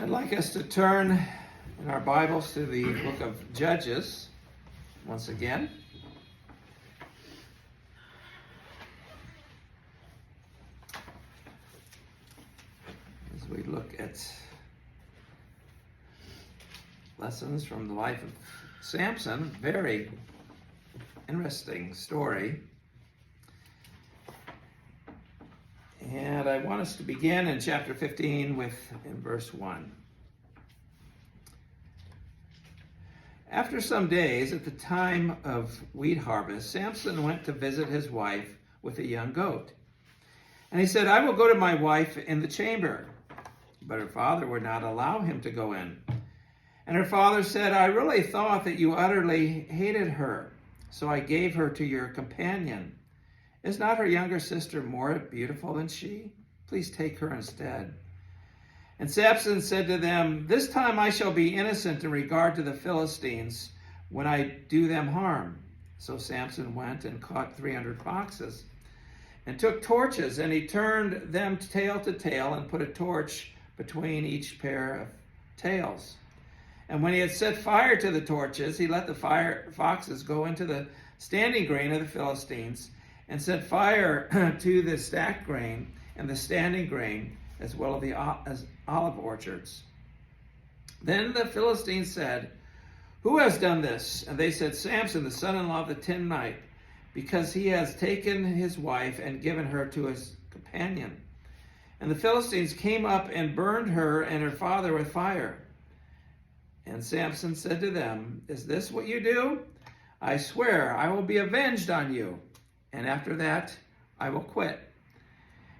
I'd like us to turn in our Bibles to the book of Judges once again. As we look at lessons from the life of Samson, very interesting story. And I want us to begin in chapter 15 in verse 1. After some days, at the time of wheat harvest, Samson went to visit his wife with a young goat. And he said, "I will go to my wife in the chamber." But her father would not allow him to go in. And her father said, "I really thought that you utterly hated her, so I gave her to your companion. Is not her younger sister more beautiful than she? Please take her instead." And Samson said to them, "This time I shall be innocent in regard to the Philistines when I do them harm." So Samson went and caught 300 foxes and took torches, and he turned them tail to tail and put a torch between each pair of tails. And when he had set fire to the torches, he let the foxes go into the standing grain of the Philistines, and set fire to the stacked grain and the standing grain, as well as olive orchards. Then the Philistines said, "Who has done this?" And they said, "Samson, the son-in-law of the Timnite, because he has taken his wife and given her to his companion." And the Philistines came up and burned her and her father with fire. And Samson said to them, "Is this what you do? I swear I will be avenged on you, and after that I will quit."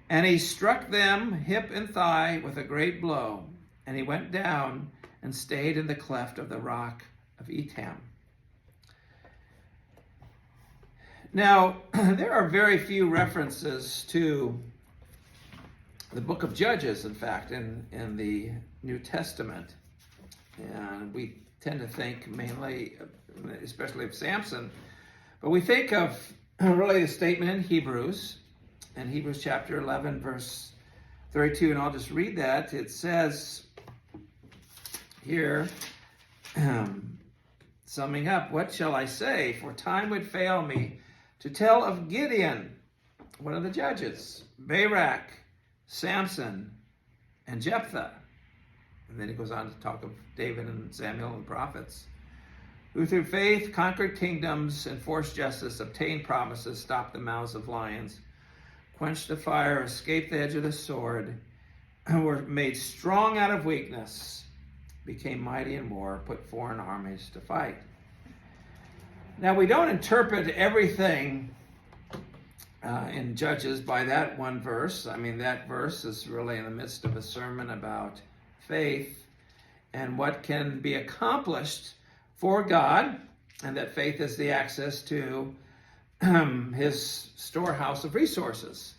And he struck them hip and thigh with a great blow, and he went down and stayed in the cleft of the rock of Etam. Now, there are very few references to the book of Judges, in fact, in the New Testament. And we tend to think mainly, especially of Samson, but we think of really the statement in Hebrews chapter 11, verse 32, and I'll just read that. It says here, summing up, "What shall I say? For time would fail me to tell of Gideon," one of the judges, "Barak, Samson, and Jephthah." And then he goes on to talk of David and Samuel and prophets, "who through faith conquered kingdoms, enforced justice, obtained promises, stopped the mouths of lions, quenched the fire, escaped the edge of the sword, were made strong out of weakness, became mighty in war, put foreign armies to fight." Now, we don't interpret everything in Judges by that one verse. I mean, that verse is really in the midst of a sermon about faith and what can be accomplished for God, and that faith is the access to his storehouse of resources.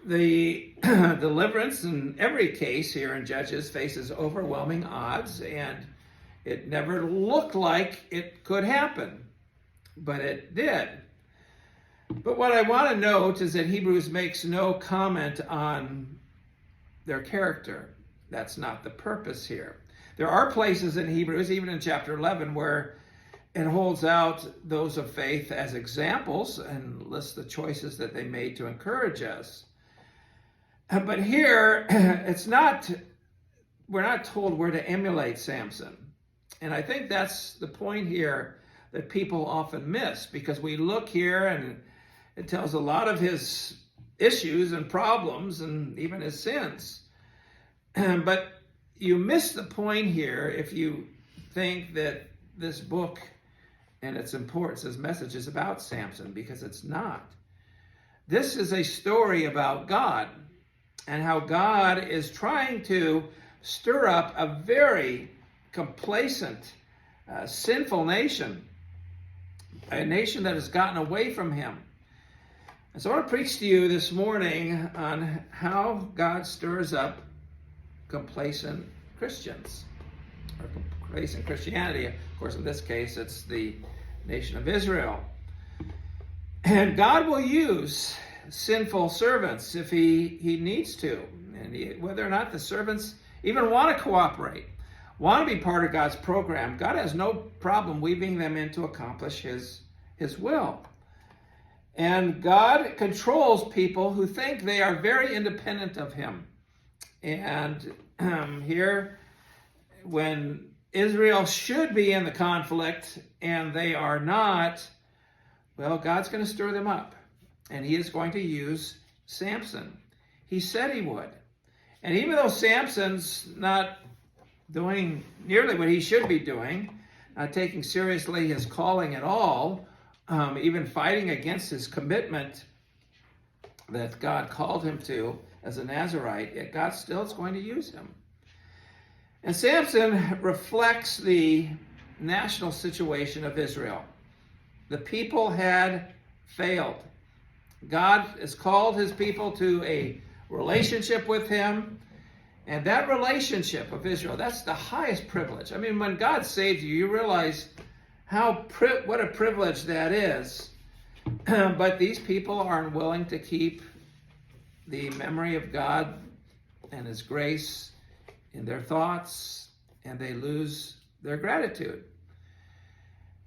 The deliverance in every case here in Judges faces overwhelming odds, and it never looked like it could happen, but it did. But what I want to note is that Hebrews makes no comment on their character. That's not the purpose here. There are places in Hebrews, even in chapter 11, where it holds out those of faith as examples and lists the choices that they made to encourage us. But here, we're not told where to emulate Samson. And I think that's the point here that people often miss, because we look here and it tells a lot of his issues and problems and even his sins. But you miss the point here if you think that this book and its importance, its message is about Samson, because it's not. This is a story about God and how God is trying to stir up a very complacent, sinful nation, a nation that has gotten away from him. And so I want to preach to you this morning on how God stirs up complacent Christians, or complacent Christianity. Of course, in this case, it's the nation of Israel. And God will use sinful servants if he needs to. And whether or not the servants even want to cooperate, want to be part of God's program, God has no problem weaving them in to accomplish his will. And God controls people who think they are very independent of him. And here, when Israel should be in the conflict and they are not, well, God's going to stir them up. And he is going to use Samson. He said he would. And even though Samson's not doing nearly what he should be doing, not taking seriously his calling at all, even fighting against his commitment that God called him to as a Nazirite, yet God still is going to use him. And Samson reflects the national situation of Israel. The people had failed. God has called his people to a relationship with him. And that relationship of Israel, that's the highest privilege. I mean, when God saves you, you realize what a privilege that is. But these people are unwilling to keep the memory of God and his grace in their thoughts, and they lose their gratitude.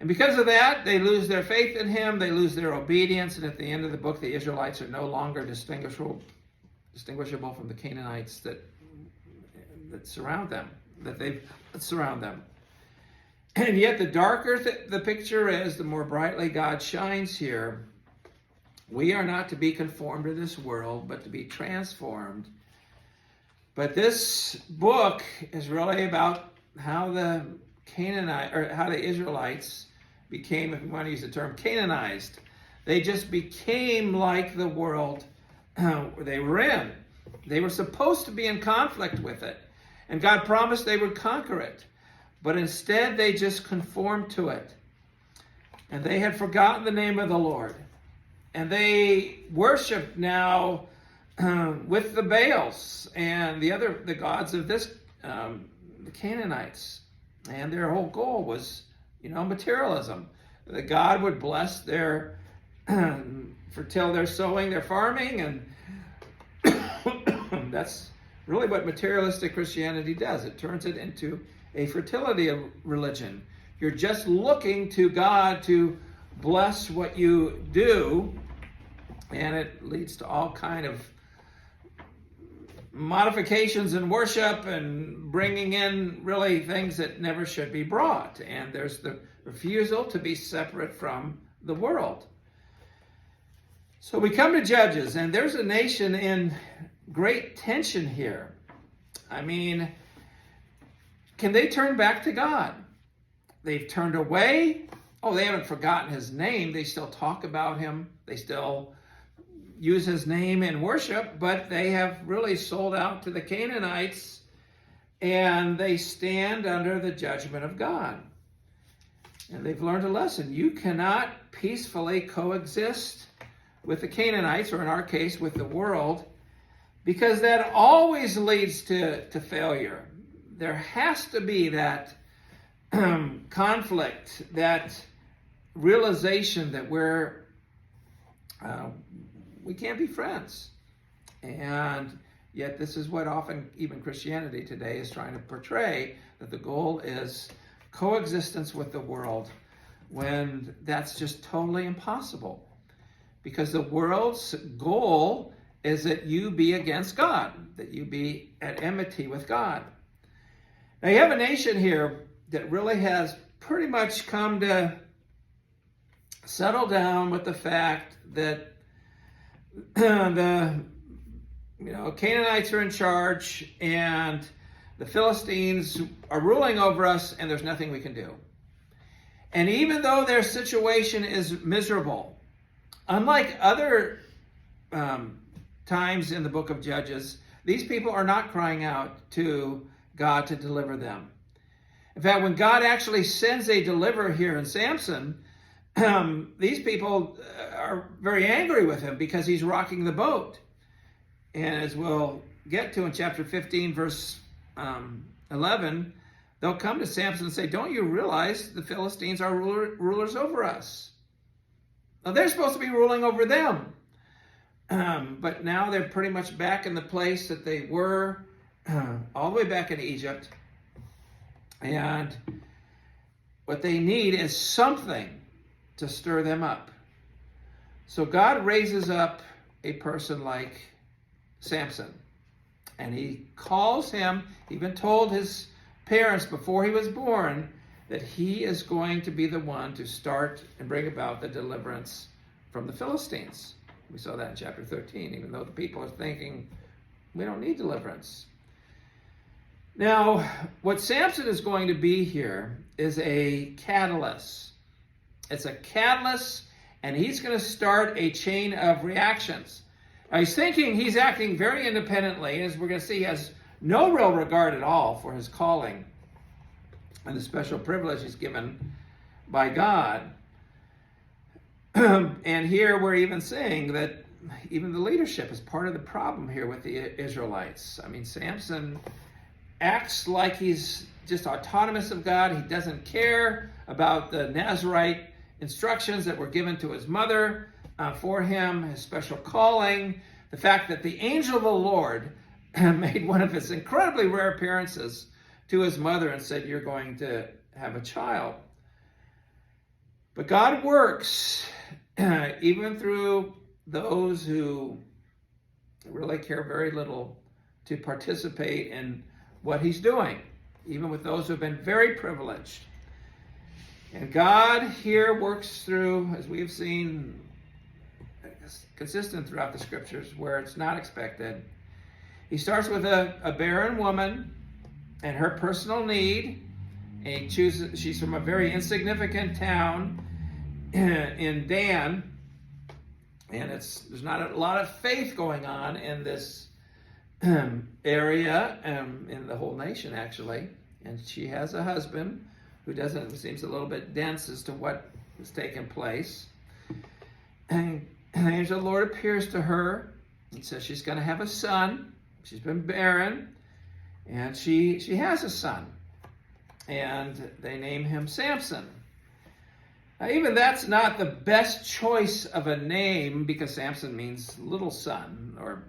And because of that, they lose their faith in him, they lose their obedience, and at the end of the book, the Israelites are no longer distinguishable from the Canaanites that surround them, that surround them. And yet the darker the picture is, the more brightly God shines here. We are not to be conformed to this world, but to be transformed. But this book is really about how the Israelites became, if you want to use the term, Canaanized. They just became like the world they were in. They were supposed to be in conflict with it, and God promised they would conquer it. But instead, they just conformed to it. And they had forgotten the name of the Lord. And they worshiped now with the Baals and the gods of the Canaanites. And their whole goal was, materialism. That God would bless their their sowing, their farming, and that's really what materialistic Christianity does. It turns it into a fertility of religion. You're just looking to God to bless what you do, and it leads to all kind of modifications in worship and bringing in really things that never should be brought. And there's the refusal to be separate from the world. So we come to Judges, and there's a nation in great tension here. I mean, can they turn back to God? They've turned away. Oh, they haven't forgotten his name. They still talk about him. They still use his name in worship, but they have really sold out to the Canaanites, and they stand under the judgment of God. And they've learned a lesson. You cannot peacefully coexist with the Canaanites, or in our case, with the world, because that always leads to failure. There has to be that conflict, that realization that we can't be friends. And yet this is what often even Christianity today is trying to portray, that the goal is coexistence with the world, when that's just totally impossible. Because the world's goal is that you be against God, that you be at enmity with God. Now you have a nation here that really has pretty much come to settle down with the fact that the Canaanites are in charge and the Philistines are ruling over us, and there's nothing we can do. And even though their situation is miserable, unlike other times in the book of Judges, these people are not crying out to God to deliver them. In fact, when God actually sends a deliverer here in Samson, these people are very angry with him because he's rocking the boat. And as we'll get to in chapter 15, verse 11, they'll come to Samson and say, "Don't you realize the Philistines are rulers over us?" Now, they're supposed to be ruling over them. But now they're pretty much back in the place that they were all the way back in Egypt. And what they need is something to stir them up. So God raises up a person like Samson. And he calls him, even told his parents before he was born, that he is going to be the one to start and bring about the deliverance from the Philistines. We saw that in chapter 13, even though the people are thinking, we don't need deliverance. Now, what Samson is going to be here is a catalyst. It's a catalyst, and he's going to start a chain of reactions. Now, he's thinking he's acting very independently, as we're going to see, he has no real regard at all for his calling and the special privilege he's given by God. And here we're even saying that even the leadership is part of the problem here with the Israelites. I mean, Samson acts like he's just autonomous of God. He doesn't care about the Nazirite instructions that were given to his mother for him, his special calling, the fact that the angel of the Lord made one of his incredibly rare appearances to his mother and said, you're going to have a child. But God works even through those who really care very little to participate in what he's doing, even with those who have been very privileged. And God here works through, as we have seen, consistent throughout the scriptures, where it's not expected. He starts with a barren woman and her personal need. And he chooses, she's from a very insignificant town in Dan. And there's not a lot of faith going on in this area, in the whole nation, actually. And she has a husband who seems a little bit dense as to what has taken place. And the angel of the Lord appears to her and says she's going to have a son. She's been barren, and she has a son. And they name him Samson. Now, even that's not the best choice of a name, because Samson means little son, or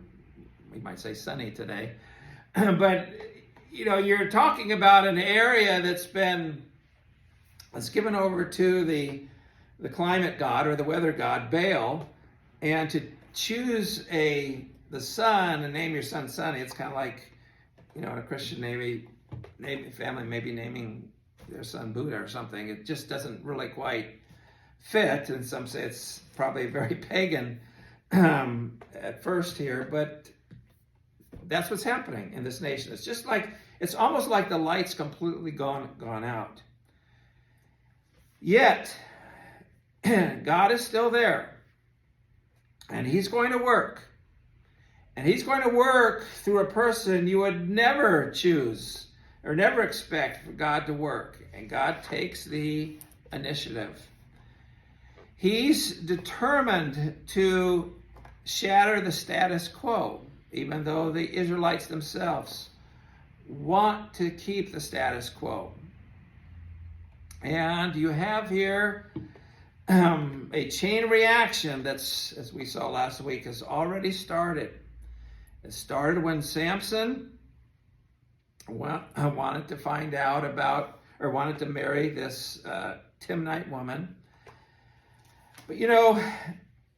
we might say sunny today. But, you're talking about an area that's given over to the climate god or the weather god, Baal, and to choose the son and name your son Sunny, it's kind of like, in a Christian family maybe naming their son Buddha or something. It just doesn't really quite fit, and some say it's probably very pagan at first here, but that's what's happening in this nation. It's almost like the light's completely gone out. Yet, God is still there, and he's going to work. And he's going to work through a person you would never choose or never expect for God to work. And God takes the initiative. He's determined to shatter the status quo, even though the Israelites themselves want to keep the status quo. And you have here a chain reaction that's, as we saw last week, has already started. It started when Samson wanted to find out about, or wanted to marry this Timnite woman. But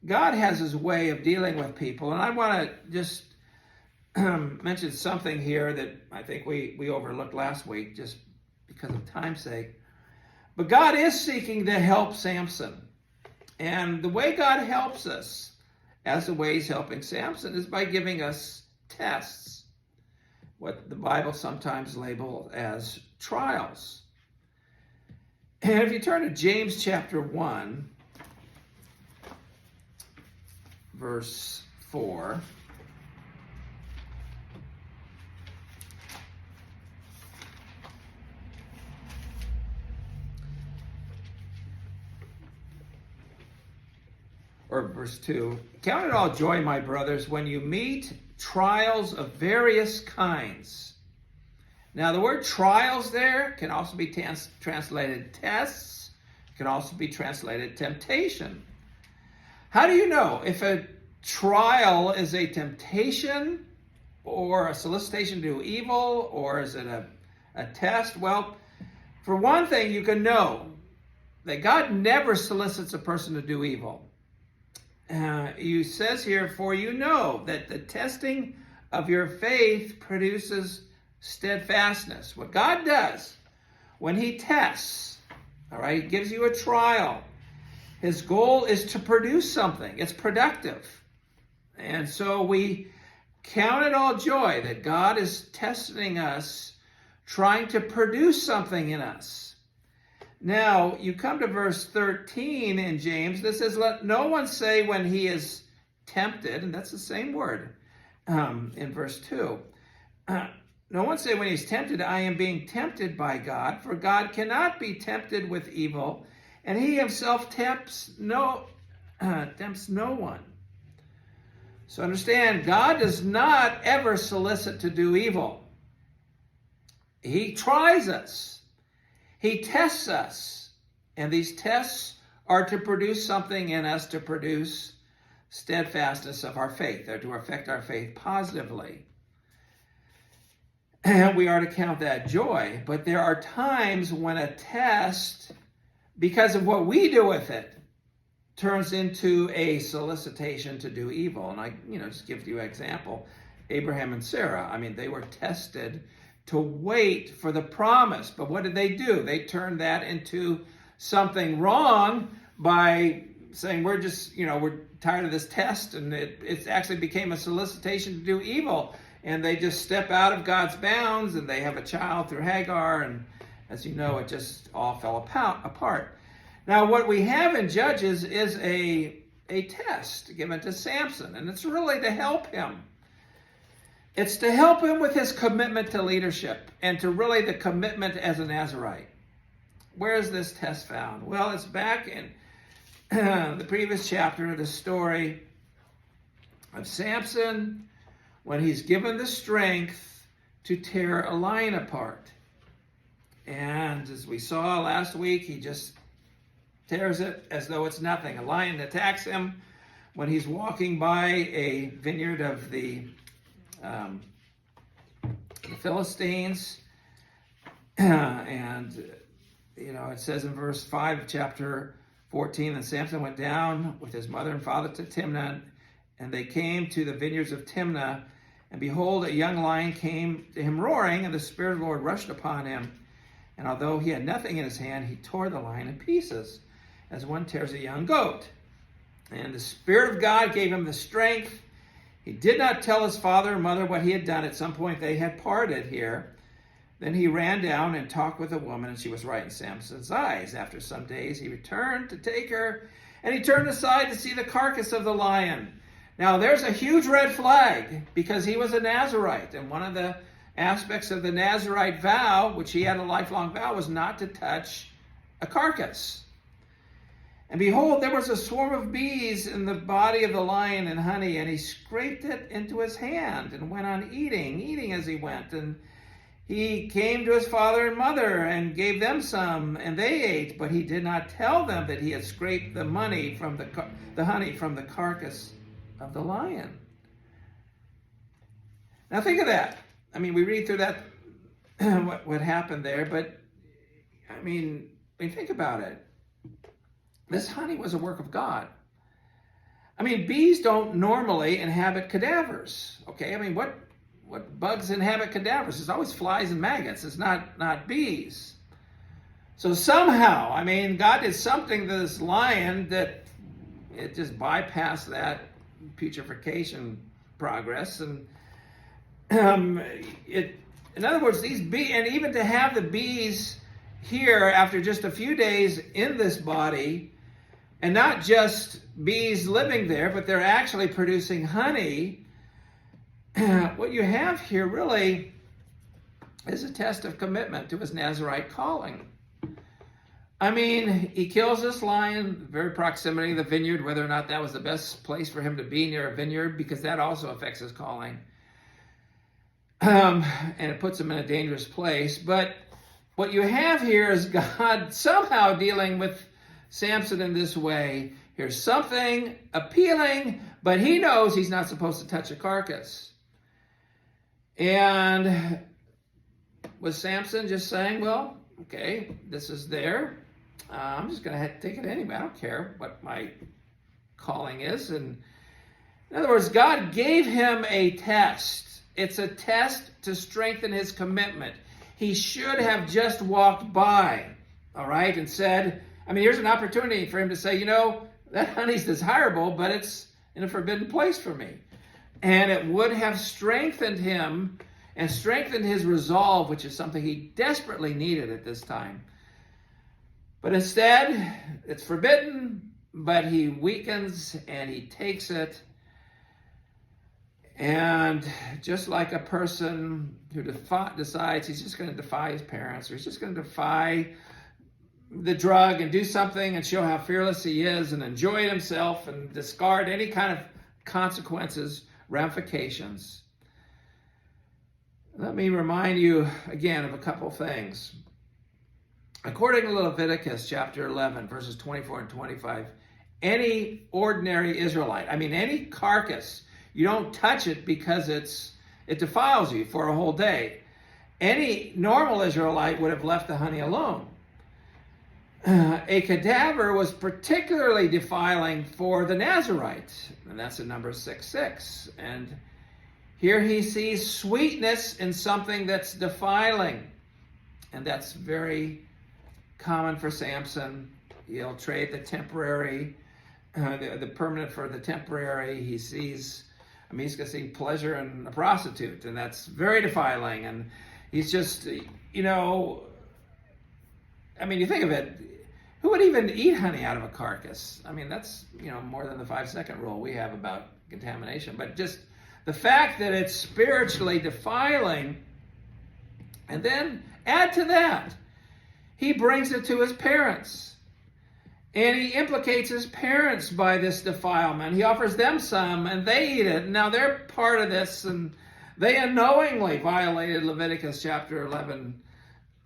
God has his way of dealing with people, and I want to just mention something here that I think we overlooked last week just because of time's sake. But God is seeking to help Samson. And the way God helps us, as the way he's helping Samson, is by giving us tests, what the Bible sometimes labels as trials. And if you turn to James chapter 1, verse 4, or verse 2, count it all joy, my brothers, when you meet trials of various kinds. Now, the word trials there can also be translated tests, can also be translated temptation. How do you know if a trial is a temptation or a solicitation to do evil, or is it a test? Well, for one thing, you can know that God never solicits a person to do evil. He says here, for you know that the testing of your faith produces steadfastness. What God does when he tests, all right, gives you a trial, his goal is to produce something. It's productive. And so we count it all joy that God is testing us, trying to produce something in us. Now, you come to verse 13 in James that says, let no one say when he is tempted, and that's the same word in verse 2. No one say when he's tempted, I am being tempted by God, for God cannot be tempted with evil, and he himself tempts no one. So understand, God does not ever solicit to do evil. He tries us. He tests us. And these tests are to produce something in us, to produce steadfastness of our faith. They're to affect our faith positively. And we are to count that joy. But there are times when a test, because of what we do with it, turns into a solicitation to do evil. And I, just give you an example. Abraham and Sarah, they were tested to wait for the promise. But what did they do? They turned that into something wrong by saying, we're tired of this test. And it actually became a solicitation to do evil. And they just step out of God's bounds, and they have a child through Hagar. And as you know, it just all fell apart. Now, what we have in Judges is a test given to Samson, and it's really to help him. It's to help him with his commitment to leadership and to really the commitment as a Nazirite. Where is this test found? Well, it's back in the previous chapter, the story of Samson when he's given the strength to tear a lion apart. And as we saw last week, he just tears it as though it's nothing. A lion attacks him when he's walking by a vineyard of the Philistines. And, it says in verse 5 of chapter 14, and Samson went down with his mother and father to Timnah, and they came to the vineyards of Timnah, and behold, a young lion came to him roaring, and the Spirit of the Lord rushed upon him. And although he had nothing in his hand, he tore the lion in pieces, as one tears a young goat. And the Spirit of God gave him the strength. He did not tell his father and mother what he had done. At some point they had parted here. Then he ran down and talked with a woman, and she was right in Samson's eyes. After some days he returned to take her, and he turned aside to see the carcass of the lion. Now there's a huge red flag, because he was a Nazirite, and one of the aspects of the Nazirite vow, which he had a lifelong vow, was not to touch a carcass. And behold, there was a swarm of bees in the body of the lion and honey, and he scraped it into his hand and went on eating as he went. And he came to his father and mother and gave them some, and they ate, but he did not tell them that he had scraped the honey from the carcass of the lion. Now think of that. We read through that, what happened there, but think about it. This honey was a work of God. Bees don't normally inhabit cadavers, okay? What bugs inhabit cadavers? It's always flies and maggots. It's not bees. So somehow, God did something to this lion that it just bypassed that putrefaction progress, and in other words, these bees, and even to have the bees here after just a few days in this body, and not just bees living there, but they're actually producing honey. What you have here really is a test of commitment to his Nazirite calling. He kills this lion, very proximity of the vineyard, whether or not that was the best place for him to be, near a vineyard, because that also affects his calling. And it puts him in a dangerous place. But what you have here is God somehow dealing with Samson in this way. Here's something appealing, but he knows he's not supposed to touch a carcass. And was Samson just saying, well, okay, this is there. I'm just going to take it anyway. I don't care what my calling is. And in other words, God gave him a test. It's a test to strengthen his commitment. He should have just walked by, all right, and said, I mean, here's an opportunity for him to say, that honey's desirable, but it's in a forbidden place for me. And it would have strengthened him and strengthened his resolve, which is something he desperately needed at this time. But instead, it's forbidden, but he weakens and he takes it. And just like a person who decides he's just going to defy his parents, or he's just going to defy the drug and do something and show how fearless he is and enjoy himself and discard any kind of consequences, ramifications. Let me remind you again of a couple things. According to Leviticus chapter 11, verses 24 and 25, any ordinary Israelite, any carcass, you don't touch it because it defiles you for a whole day. Any normal Israelite would have left the honey alone. A cadaver was particularly defiling for the Nazarite, and that's in Numbers 6:6. And here he sees sweetness in something that's defiling, and that's very common for Samson. He'll trade the temporary, the permanent for the temporary. He sees, he's going to see pleasure in a prostitute, and that's very defiling. And he's just, you think of it, who would even eat honey out of a carcass? That's, more than the 5-second rule we have about contamination. But just the fact that it's spiritually defiling, and then add to that, he brings it to his parents. And he implicates his parents by this defilement. He offers them some, and they eat it. Now they're part of this, and they unknowingly violated Leviticus chapter 11.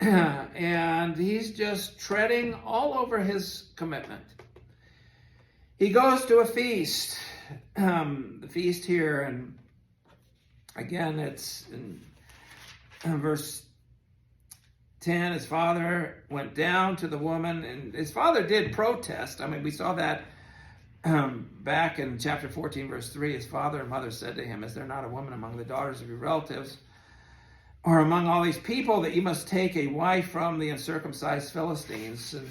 And he's just treading all over his commitment. He goes to a feast. The feast here, and again, it's in verse 10, his father went down to the woman, and his father did protest. We saw that back in chapter 14, verse 3. His father and mother said to him, is there not a woman among the daughters of your relatives, or among all these people, that you must take a wife from the uncircumcised Philistines? And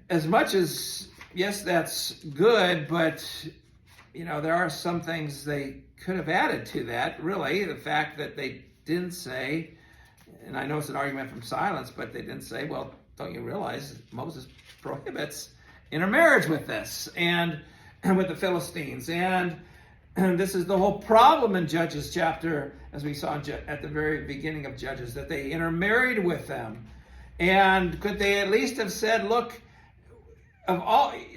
as much as, yes, that's good, but, there are some things they could have added to that, really. The fact that they didn't say, and I know it's an argument from silence, but they didn't say, well, don't you realize Moses prohibits intermarriage with this and with the Philistines? And this is the whole problem in Judges chapter, as we saw at the very beginning of Judges, that they intermarried with them. And could they at least have said, look,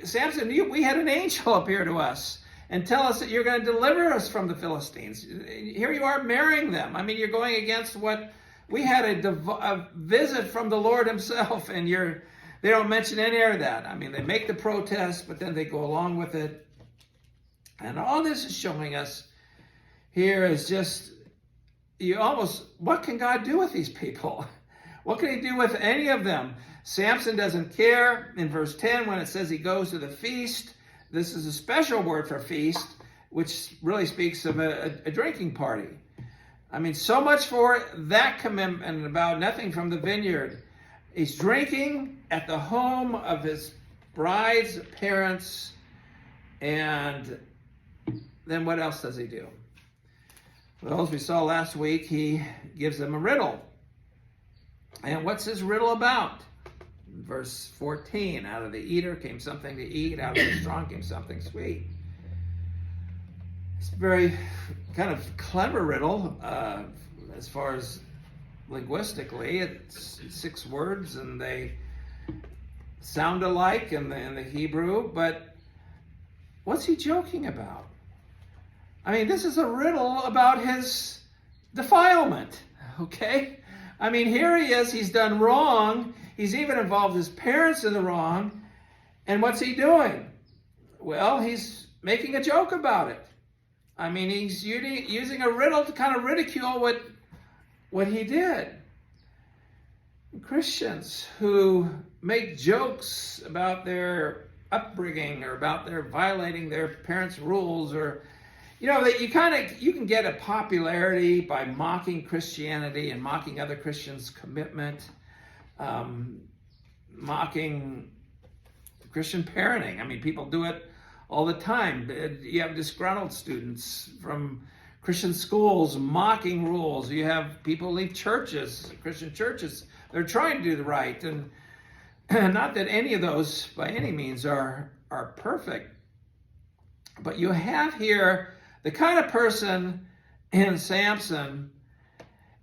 Samson, we had an angel appear to us and tell us that you're going to deliver us from the Philistines. Here you are marrying them. You're going against what we had a visit from the Lord himself, and they don't mention any of that. They make the protest, but then they go along with it. And all this is showing us here is just, what can God do with these people? What can he do with any of them? Samson doesn't care. In verse 10, when it says he goes to the feast, this is a special word for feast, which really speaks of a drinking party. So much for that commitment about nothing from the vineyard. He's drinking at the home of his bride's parents, and then what else does he do? Well, as we saw last week, he gives them a riddle. And what's his riddle about? Verse 14, out of the eater came something to eat, out of the strong came something sweet. It's a very kind of clever riddle as far as linguistically. It's 6 words, and they sound alike in the Hebrew, but what's he joking about? This is a riddle about his defilement, okay? Here he is, he's done wrong, he's even involved his parents in the wrong, and what's he doing? Well, he's making a joke about it. I mean, he's using a riddle to kind of ridicule what he did. Christians who make jokes about their upbringing or about their violating their parents' rules, or that you can get a popularity by mocking Christianity and mocking other Christians' commitment, mocking Christian parenting. I mean, people do it all the time. You have disgruntled students from Christian schools mocking rules. You have people leave churches, Christian churches. They're trying to do the right, and not that any of those by any means are perfect. But you have here the kind of person in Samson,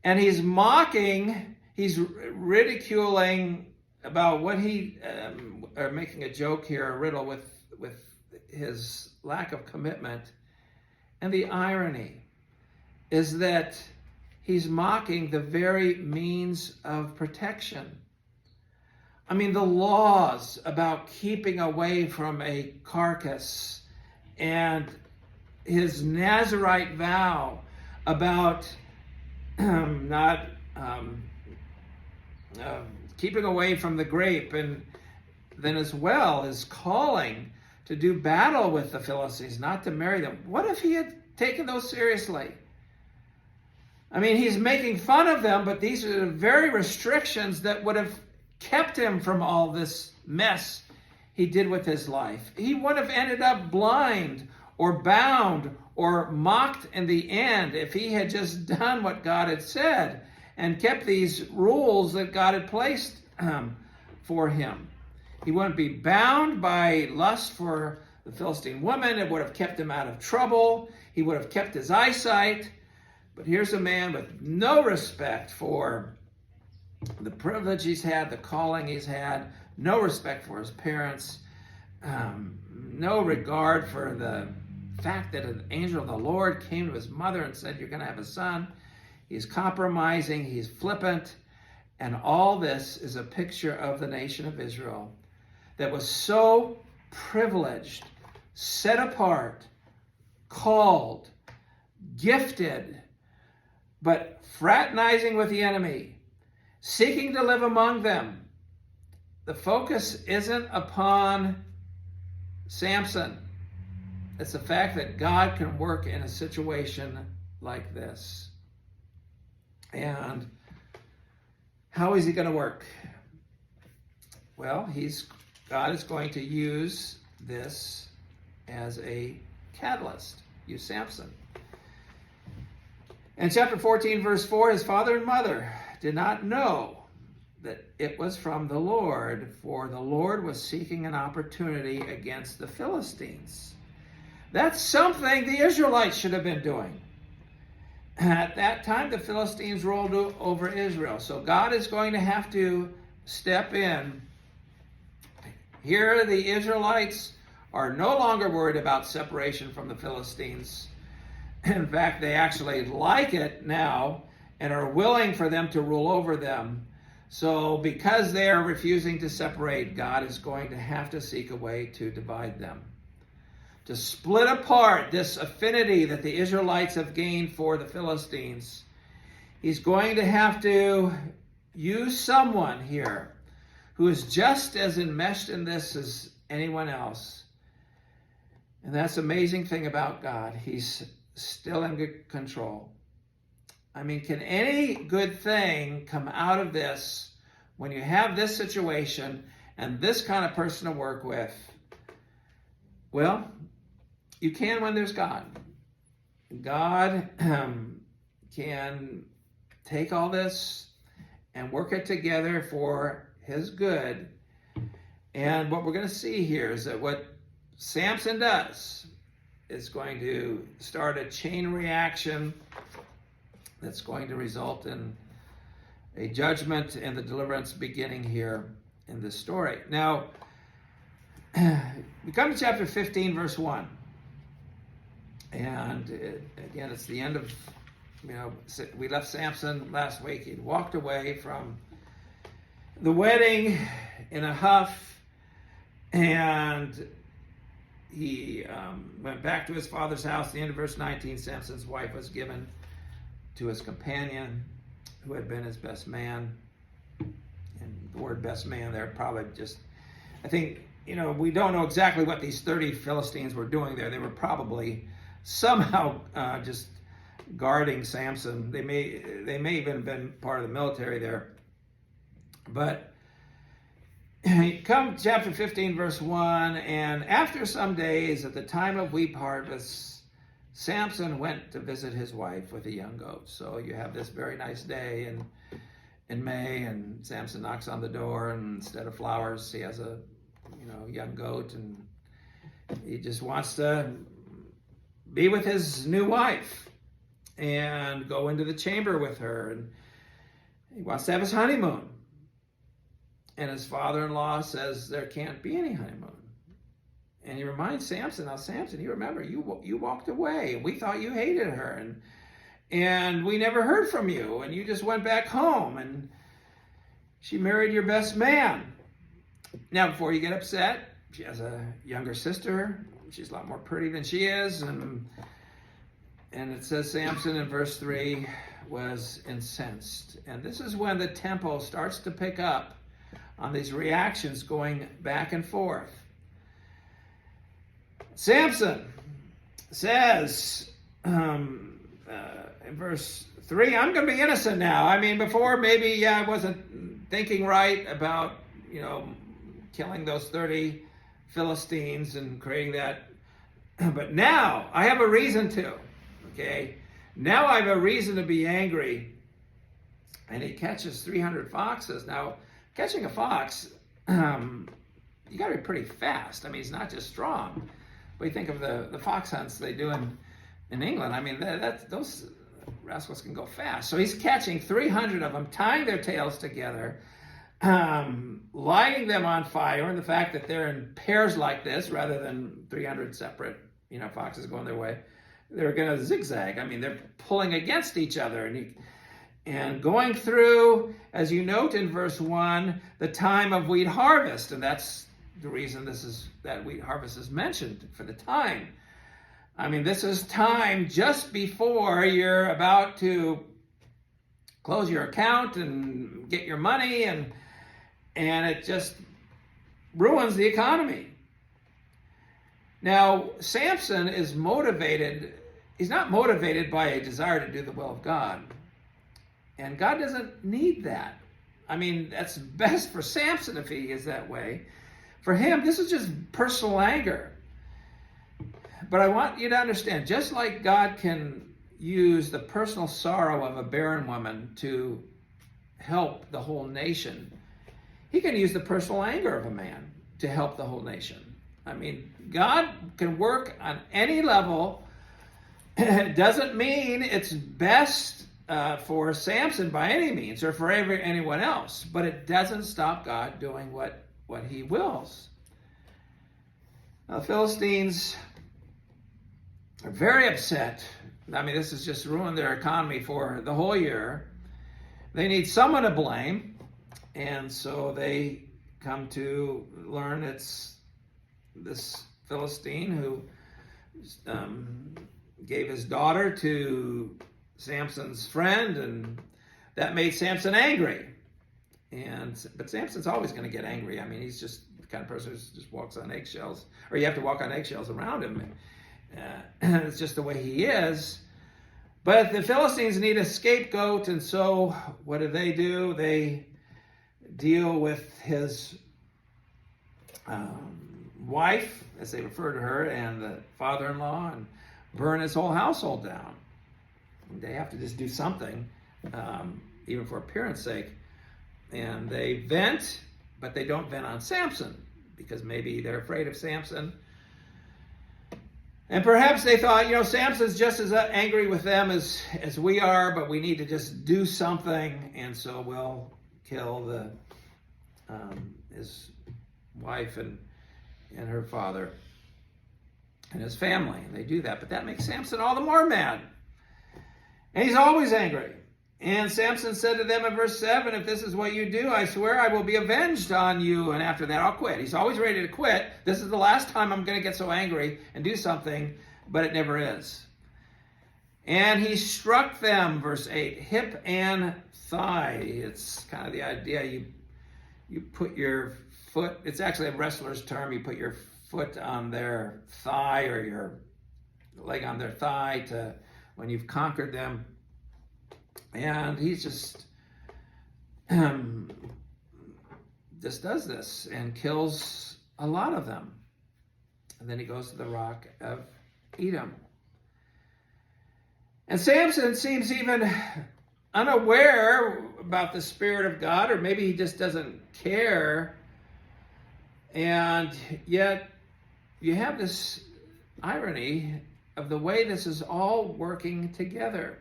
and he's mocking, he's ridiculing about what or making a joke here, a riddle with his lack of commitment. And the irony is that he's mocking the very means of protection. I mean, the laws about keeping away from a carcass, and his Nazirite vow about not keeping away from the grape, and then as well his calling to do battle with the Philistines, not to marry them. What if he had taken those seriously? I mean, he's making fun of them, but these are the very restrictions that would have kept him from all this mess he did with his life. He would have ended up blind or bound or mocked in the end if he had just done what God had said and kept these rules that God had placed for him. He wouldn't be bound by lust for the Philistine woman. It would have kept him out of trouble. He would have kept his eyesight. But here's a man with no respect for the privilege he's had, the calling he's had, no respect for his parents, no regard for the fact that an angel of the Lord came to his mother and said, "You're going to have a son." He's compromising, he's flippant, and all this is a picture of the nation of Israel that was so privileged, set apart, called, gifted, but fraternizing with the enemy, seeking to live among them. The focus isn't upon Samson. It's the fact that God can work in a situation like this. And how is he going to work? Well, God is going to use this as a catalyst. Use Samson. In chapter 14, verse 4, his father and mother did not know that it was from the Lord, for the Lord was seeking an opportunity against the Philistines. That's something the Israelites should have been doing. At that time, the Philistines ruled over Israel. So God is going to have to step in. Here, the Israelites are no longer worried about separation from the Philistines. In fact, they actually like it now and are willing for them to rule over them. So because they are refusing to separate, God is going to have to seek a way to divide them, to split apart this affinity that the Israelites have gained for the Philistines. He's going to have to use someone here who is just as enmeshed in this as anyone else. And that's the amazing thing about God. He's still in good control. I mean, can any good thing come out of this when you have this situation and this kind of person to work with? Well, you can when there's God. God can take all this and work it together for his good. And what we're going to see here is that what Samson does is going to start a chain reaction that's going to result in a judgment and the deliverance beginning here in this story. Now, we come to chapter 15, verse 1. And again, it's the end of, we left Samson last week. He'd walked away from the wedding in a huff, and he went back to his father's house. At the end of verse 19, Samson's wife was given to his companion, who had been his best man. And the word best man there probably just, I think, we don't know exactly what these 30 Philistines were doing there. They were probably somehow just guarding Samson. They may even have been part of the military there. But come chapter 15, verse 1, and after some days, at the time of wheat harvest, Samson went to visit his wife with a young goat. So you have this very nice day in May, and Samson knocks on the door, and instead of flowers, he has a young goat, and he just wants to be with his new wife and go into the chamber with her, and he wants to have his honeymoon. And his father-in-law says there can't be any honeymoon. And he reminds Samson, now Samson, you remember, you walked away, and we thought you hated her, and we never heard from you, and you just went back home, and she married your best man. Now, before you get upset, she has a younger sister. She's a lot more pretty than she is, and it says Samson in verse 3 was incensed. And this is when the tempo starts to pick up on these reactions going back and forth. Samson says in verse 3, I'm going to be innocent now. I mean, before maybe I wasn't thinking right about, killing those 30 Philistines and creating that. But now I have a reason to, okay? Now I have a reason to be angry. And he catches 300 foxes. Now, catching a fox, you got to be pretty fast. I mean, he's not just strong. But you think of the fox hunts they do in England. I mean, those rascals can go fast. So he's catching 300 of them, tying their tails together, lighting them on fire, and the fact that they're in pairs like this rather than 300 separate, foxes going their way, they're going to zigzag. I mean, they're pulling against each other, and going through, as you note in verse 1, the time of wheat harvest, and that's the reason that wheat harvest is mentioned for the time. I mean, this is time just before you're about to close your account and get your money, and it just ruins the economy. Now, Samson is motivated. He's not motivated by a desire to do the will of God. And God doesn't need that. I mean, that's best for Samson if he is that way. For him, this is just personal anger. But I want you to understand, just like God can use the personal sorrow of a barren woman to help the whole nation, he can use the personal anger of a man to help the whole nation. I mean, God can work on any level. It doesn't mean it's best for Samson by any means, or for anyone else, but it doesn't stop God doing what he wills. Now, the Philistines are very upset. I mean, this has just ruined their economy for the whole year. They need someone to blame, and so they come to learn it's this Philistine who gave his daughter to Samson's friend, and that made Samson angry. But Samson's always going to get angry. I mean, he's just the kind of person who just walks on eggshells, or you have to walk on eggshells around him. It's just the way he is. But the Philistines need a scapegoat, and so what do? They deal with his wife, as they refer to her, and the father-in-law, and burn his whole household down. They have to just do something, even for appearance sake. And they vent, but they don't vent on Samson, because maybe they're afraid of Samson. And perhaps they thought, Samson's just as angry with them as we are, but we need to just do something, and so we'll kill his wife and her father and his family. And they do that, but that makes Samson all the more mad. And he's always angry. And Samson said to them in verse 7, if this is what you do, I swear I will be avenged on you, and after that I'll quit. He's always ready to quit. This is the last time I'm going to get so angry and do something, but it never is. And he struck them, verse 8, hip and thigh. It's kind of the idea you put your foot, it's actually a wrestler's term, you put your foot on their thigh or your leg on their thigh to when you've conquered them. And he just does this and kills a lot of them. And then he goes to the rock of Edom. And Samson seems even unaware about the Spirit of God, or maybe he just doesn't care. And yet you have this irony of the way this is all working together.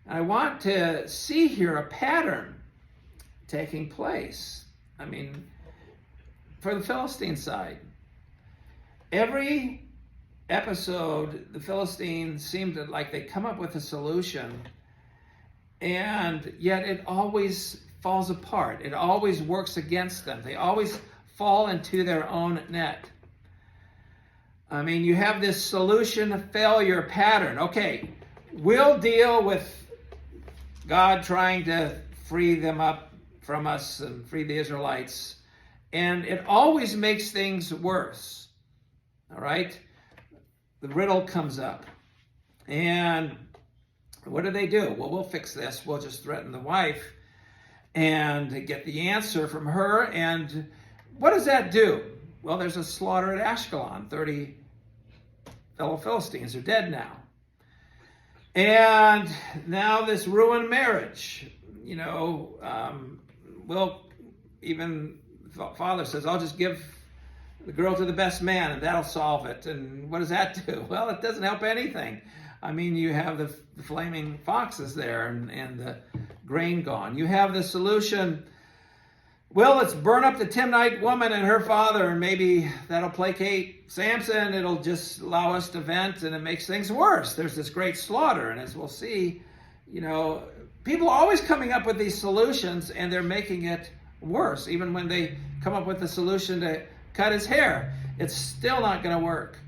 I want to see here a pattern taking place. I mean, for the Philistine side, every episode, the Philistines seem to like they come up with a solution, and yet it always falls apart. It always works against them. They always fall into their own net. I mean, you have this solution failure pattern. Okay, we'll deal with God trying to free them up from us and free the Israelites. And it always makes things worse. All right? The riddle comes up. And what do? Well, we'll fix this. We'll just threaten the wife and get the answer from her. And what does that do? Well, there's a slaughter at Ashkelon. 30 fellow Philistines are dead now. And now this ruined marriage, even father says, I'll just give the girl to the best man and that'll solve it. And what does that do? Well, it doesn't help anything. I mean, you have the flaming foxes there and the grain gone. You have the solution, well, let's burn up the Timnite woman and her father, and maybe that'll placate Samson. It'll just allow us to vent, and it makes things worse. There's this great slaughter, and as we'll see, people are always coming up with these solutions, and they're making it worse. Even when they come up with a solution to cut his hair, it's still not going to work.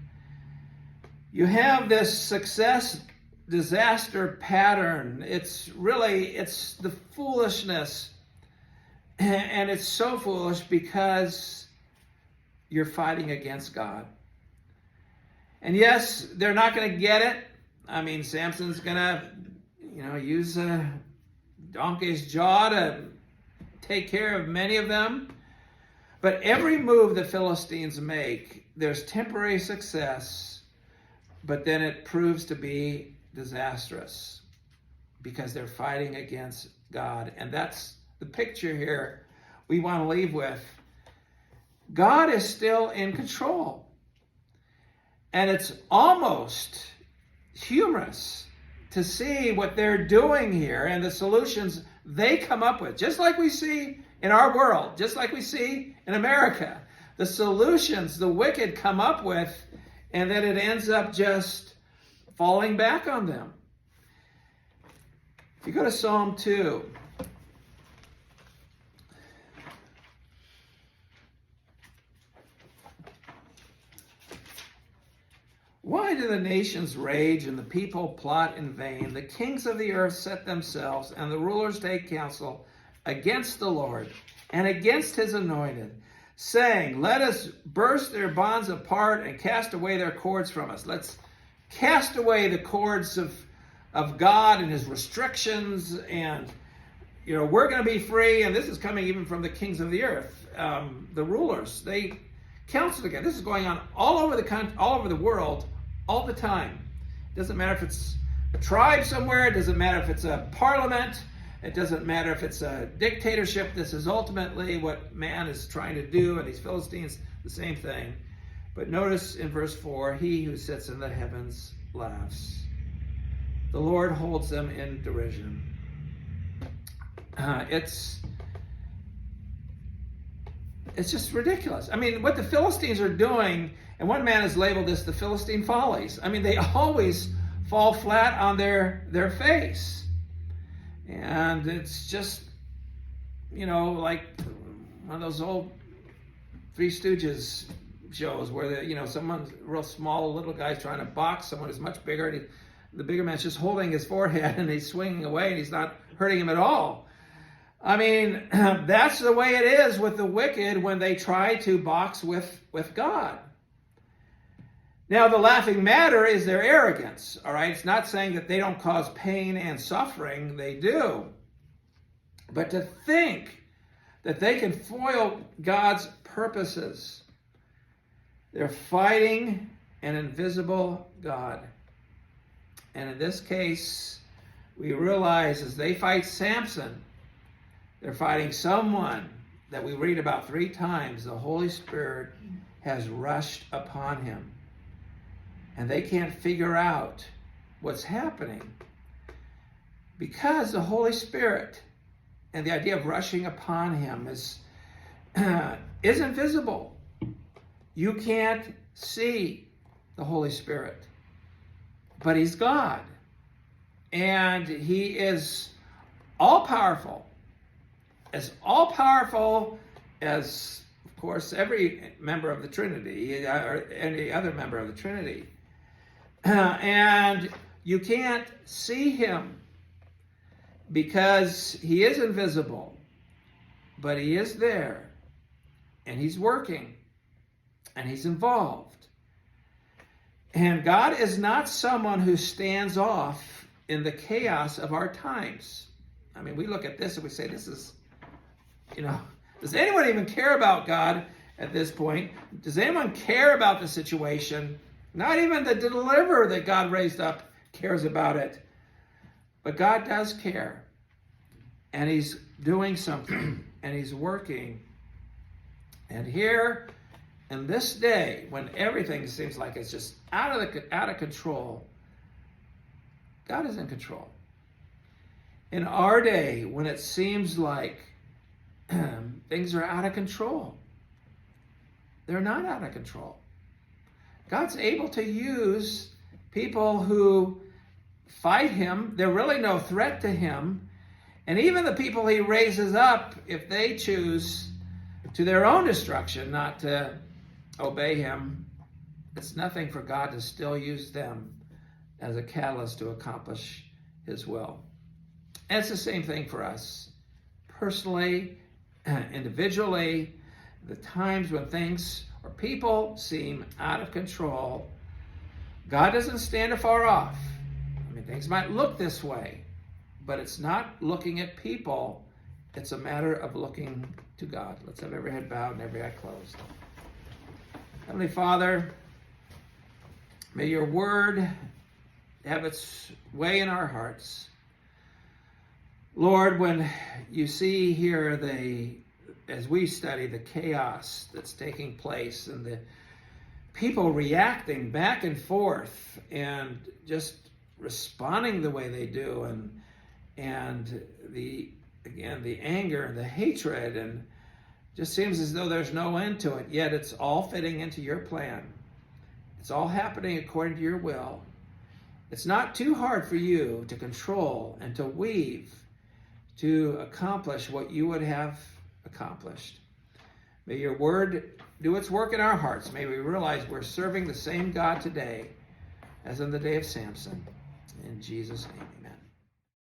You have this success-disaster pattern. It's the foolishness. And it's so foolish because you're fighting against God. And yes, they're not going to get it. I mean, Samson's going to, use a donkey's jaw to take care of many of them. But every move the Philistines make, there's temporary success, but then it proves to be disastrous because they're fighting against God. And that's the picture here we want to leave with. God is still in control. And it's almost humorous to see what they're doing here and the solutions they come up with. Just like we see in our world, just like we see in America. The solutions the wicked come up with, and then it ends up just falling back on them. If you go to Psalm 2, why do the nations rage and the people plot in vain? The kings of the earth set themselves, and the rulers take counsel against the Lord and against his anointed, saying, let us burst their bonds apart and cast away their cords from us. Let's cast away the cords of God and his restrictions, and we're going to be free. And this is coming even from the kings of the earth, the rulers. They counsel together. This is going on all over the country, all over the world, all the time. It doesn't matter if it's a tribe somewhere. It doesn't matter if it's a parliament. It doesn't matter if it's a dictatorship. This is ultimately what man is trying to do, and these Philistines, the same thing. But notice in verse 4, he who sits in the heavens laughs. The Lord holds them in derision. It's just ridiculous. I mean, what the Philistines are doing, and one man has labeled this the Philistine follies. I mean, they always fall flat on their face. And it's just, like one of those old Three Stooges shows where someone's real small little guy's trying to box someone who's much bigger, and the bigger man's just holding his forehead and he's swinging away and he's not hurting him at all. I mean, that's the way it is with the wicked when they try to box with God. Now, the laughing matter is their arrogance, all right? It's not saying that they don't cause pain and suffering. They do. But to think that they can foil God's purposes, they're fighting an invisible God. And in this case, we realize as they fight Samson, they're fighting someone that we read about 3 times. The Holy Spirit has rushed upon him. And they can't figure out what's happening because the Holy Spirit and the idea of rushing upon him is invisible. You can't see the Holy Spirit, but he's God. And he is all-powerful, as all-powerful as, of course, every member of the Trinity, or any other member of the Trinity. And you can't see him because he is invisible, but he is there, and he's working, and he's involved. And God is not someone who stands off in the chaos of our times. I mean, we look at this and we say, this is, does anyone even care about God at this point? Does anyone care about the situation? Not even the deliverer that God raised up cares about it. But God does care. And he's doing something. And he's working. And here, in this day, when everything seems like it's just out of control, God is in control. In our day, when it seems like things are out of control, they're not out of control. God's able to use people who fight him. They're really no threat to him. And even the people he raises up, if they choose to their own destruction, not to obey him, it's nothing for God to still use them as a catalyst to accomplish his will. And it's the same thing for us. Personally, individually, the times when things or people seem out of control, God doesn't stand afar off. I mean, things might look this way, but it's not looking at people. It's a matter of looking to God. Let's have every head bowed and every eye closed. Heavenly Father, may your word have its way in our hearts. Lord, when you see here as we study the chaos that's taking place and the people reacting back and forth and just responding the way they do, and the anger and the hatred, and just seems as though there's no end to it, yet it's all fitting into your plan. It's all happening according to your will. It's not too hard for you to control and to weave to accomplish what you would have accomplished. May your word do its work in our hearts. May we realize we're serving the same God today as in the day of Samson. In Jesus' name.